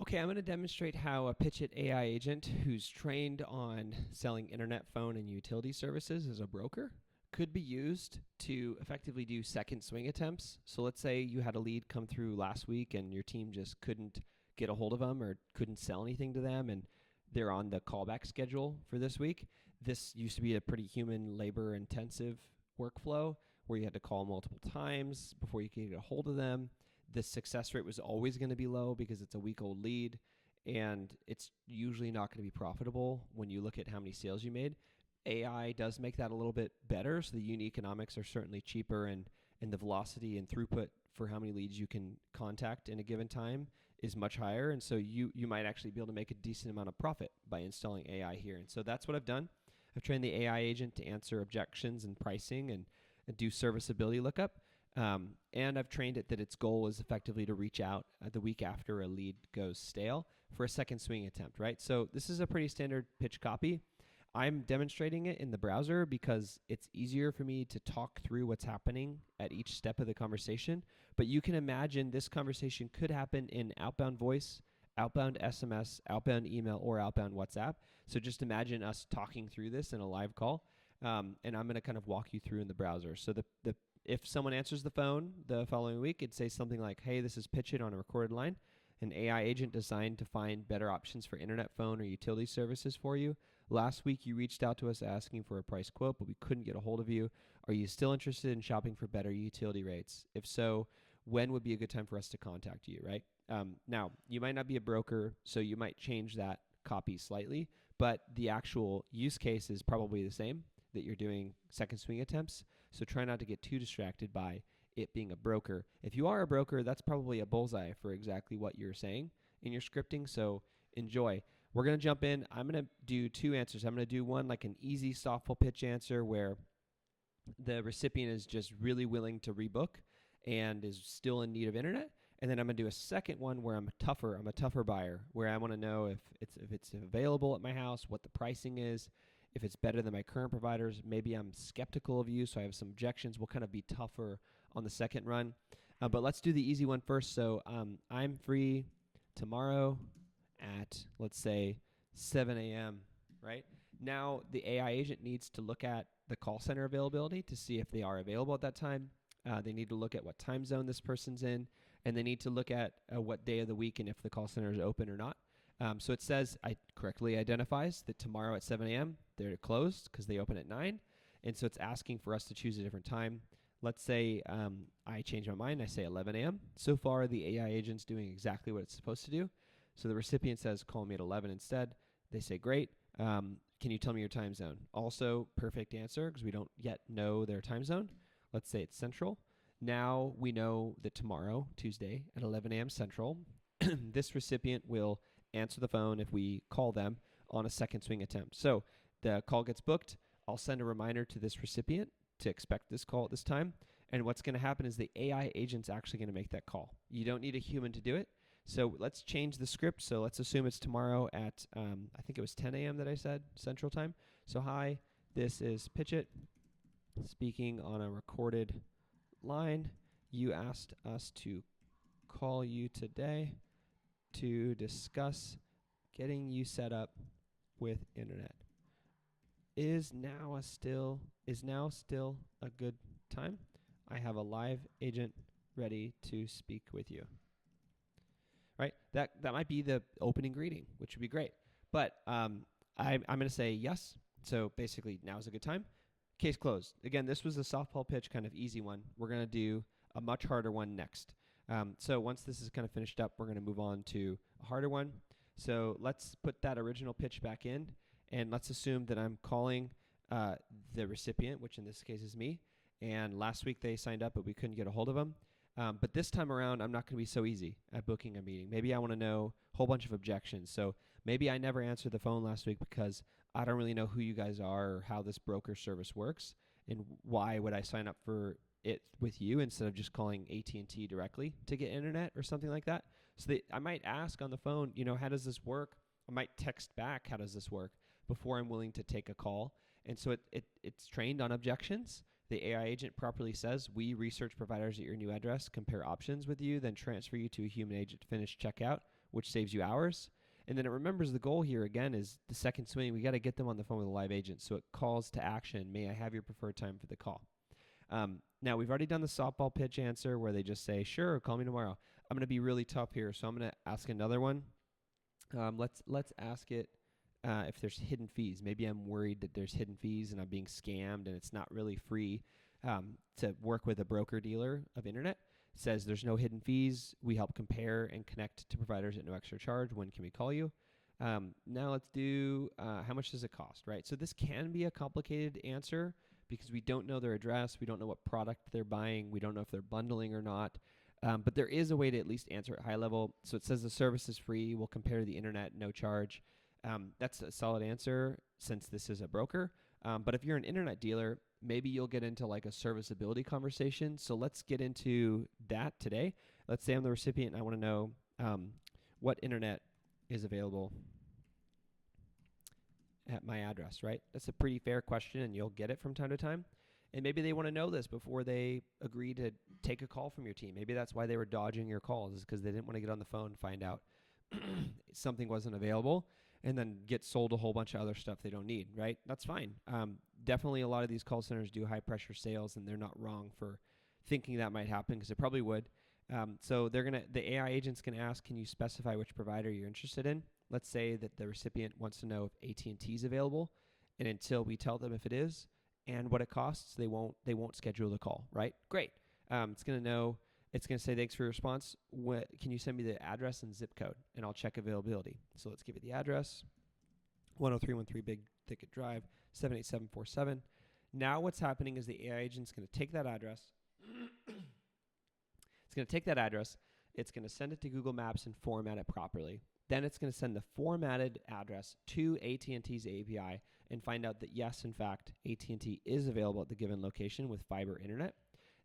Okay, I'm going to demonstrate how a Pitchit AI agent who's trained on selling internet, phone, and utility services as a broker could be used to effectively do second swing attempts. So let's say you had a lead come through last week and your team just couldn't get a hold of them or couldn't sell anything to them, and they're on the callback schedule for this week. This used to be a pretty human labor intensive workflow where you had to call multiple times before you could get a hold of them. The success rate was always going to be low because it's a week-old lead, and it's usually not going to be profitable when you look at how many sales you made. AI does make that a little bit better, so the unit economics are certainly cheaper, and the velocity and throughput for how many leads you can contact in a given time is much higher, and so you might actually be able to make a decent amount of profit by installing AI here. And so that's what I've done. I've trained the AI agent to answer objections and pricing and do serviceability lookup. And I've trained it that its goal is effectively to reach out the week after a lead goes stale for a second swing attempt, right? So this is a pretty standard pitch copy. I'm demonstrating it in the browser because it's easier for me to talk through what's happening at each step of the conversation. But you can imagine this conversation could happen in outbound voice, outbound SMS, outbound email, or outbound WhatsApp. So just imagine us talking through this in a live call. And I'm going to kind of walk you through in the browser. So if someone answers the phone the following week, it'd say something like, "Hey, this is Pitchit on a recorded line, an AI agent designed to find better options for internet, phone, or utility services for you. Last week, you reached out to us asking for a price quote, but we couldn't get a hold of you. Are you still interested in shopping for better utility rates? If so, when would be a good time for us to contact you," right? Now, you might not be a broker, so you might change that copy slightly, but the actual use case is probably the same, that you're doing second swing attempts. So try not to get too distracted by it being a broker. If you are a broker, that's probably a bullseye for exactly what you're saying in your scripting. So enjoy. We're going to jump in. I'm going to do two answers. I'm going to do one like an easy softball pitch answer where the recipient is just really willing to rebook and is still in need of internet. And then I'm going to do a second one where I'm a tougher buyer, where I want to know if it's available at my house, what the pricing is, if it's better than my current providers. Maybe I'm skeptical of you, so I have some objections. We'll kind of be tougher on the second run. But let's do the easy one first. So I'm free tomorrow at, let's say, 7 a.m., right? Now the AI agent needs to look at the call center availability to see if they are available at that time. They need to look at what time zone this person's in, and they need to look at what day of the week and if the call center is open or not. So it says, it correctly identifies that tomorrow at 7 a.m. they're closed because they open at 9. And so it's asking for us to choose a different time. Let's say I change my mind. I say 11 a.m. So far, the AI agent's doing exactly what it's supposed to do. So the recipient says, call me at 11 instead. They say, great. Can you tell me your time zone? Also, perfect answer because we don't yet know their time zone. Let's say it's Central. Now we know that tomorrow, Tuesday, at 11 a.m. Central, this recipient will answer the phone if we call them on a second swing attempt. So the call gets booked. I'll send a reminder to this recipient to expect this call at this time. And what's going to happen is the AI agent's actually going to make that call. You don't need a human to do it. So let's change the script. So let's assume it's tomorrow at, I think it was 10 a.m. that I said, Central Time. So hi, this is Pitchit speaking on a recorded line. You asked us to call you today to discuss getting you set up with internet. Is now still a good time? I have a live agent ready to speak with you. Right? That might be the opening greeting, which would be great. But I'm going to say yes. So basically, now is a good time. Case closed. Again, this was a softball pitch, kind of easy one. We're going to do a much harder one next. So once this is kind of finished up, we're going to move on to a harder one. So let's put that original pitch back in, and let's assume that I'm calling the recipient, which in this case is me. And last week they signed up, but we couldn't get a hold of them. But this time around, I'm not going to be so easy at booking a meeting. Maybe I want to know a whole bunch of objections. So maybe I never answered the phone last week because I don't really know who you guys are or how this broker service works, and why would I sign up for it with you instead of just calling AT&T directly to get internet or something like that. So I might ask on the phone, how does this work? I might text back, how does this work, before I'm willing to take a call. And so it's trained on objections. The AI agent properly says, we research providers at your new address, compare options with you, then transfer you to a human agent to finish checkout which saves you hours. And then it remembers the goal here again is the second swing. We got to get them on the phone with a live agent. So it calls to action. May I have your preferred time for the call? Now we've already done the softball pitch answer where they just say, sure, call me tomorrow. I'm going to be really tough here. So I'm going to ask another one. Let's ask it if there's hidden fees. Maybe I'm worried that there's hidden fees and I'm being scammed and it's not really free to work with a broker dealer of internet. It says there's no hidden fees. We help compare and connect to providers at no extra charge. When can we call you? Now let's do how much does it cost, right? So this can be a complicated answer because we don't know their address. We don't know what product they're buying. We don't know if they're bundling or not. But there is a way to at least answer at high level. So it says the service is free. We'll compare to the internet, no charge. That's a solid answer since this is a broker. But if you're an internet dealer, maybe you'll get into like a serviceability conversation. So let's get into that today. Let's say I'm the recipient and I want to know what internet is available at my address, right? That's a pretty fair question and you'll get it from time to time. And maybe they want to know this before they agree to take a call from your team. Maybe that's why they were dodging your calls, is because they didn't want to get on the phone and find out something wasn't available and then get sold a whole bunch of other stuff they don't need, right? That's fine. Definitely a lot of these call centers do high-pressure sales, and they're not wrong for thinking that might happen because it probably would. So the AI agent's going to ask, can you specify which provider you're interested in? Let's say that the recipient wants to know if AT&T is available, and until we tell them if it is, and what it costs, they won't schedule the call, right? Great. It's going to say, thanks for your response. Can you send me the address and zip code? And I'll check availability. So let's give it the address, 10313 Big Thicket Drive, 78747. Now what's happening is the AI agent's going to take that address. It's going to take that address. It's going to send it to Google Maps and format it properly. Then it's going to send the formatted address to AT&T's API and find out that, yes, in fact, AT&T is available at the given location with fiber internet.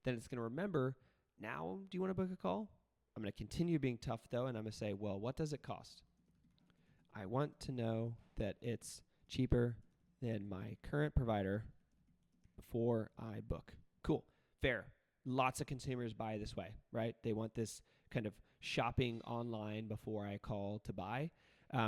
Then it's going to remember, now, do you want to book a call? I'm going to continue being tough, though, and I'm going to say, well, what does it cost? I want to know that it's cheaper than my current provider before I book. Cool. Fair. Lots of consumers buy this way, right? They want this kind of shopping online before I call to buy.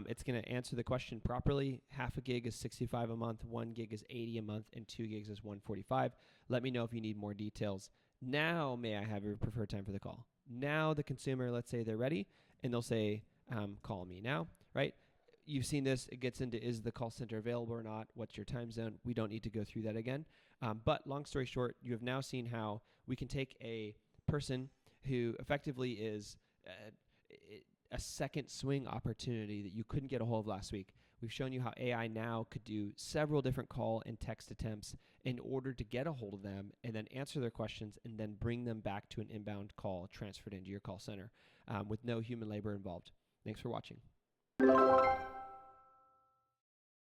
It's going to answer the question properly. Half a gig is $65 a month, 1 gig is $80 a month, and 2 gigs is $145. Let me know if you need more details. Now, may I have your preferred time for the call? Now the consumer, let's say they're ready, and they'll say, call me now, right? You've seen this. It gets into, is the call center available or not? What's your time zone? We don't need to go through that again. But long story short, you have now seen how we can take a person who effectively is a second swing opportunity that you couldn't get a hold of last week. We've shown you how AI now could do several different call and text attempts in order to get a hold of them and then answer their questions and then bring them back to an inbound call transferred into your call center with no human labor involved. Thanks for watching.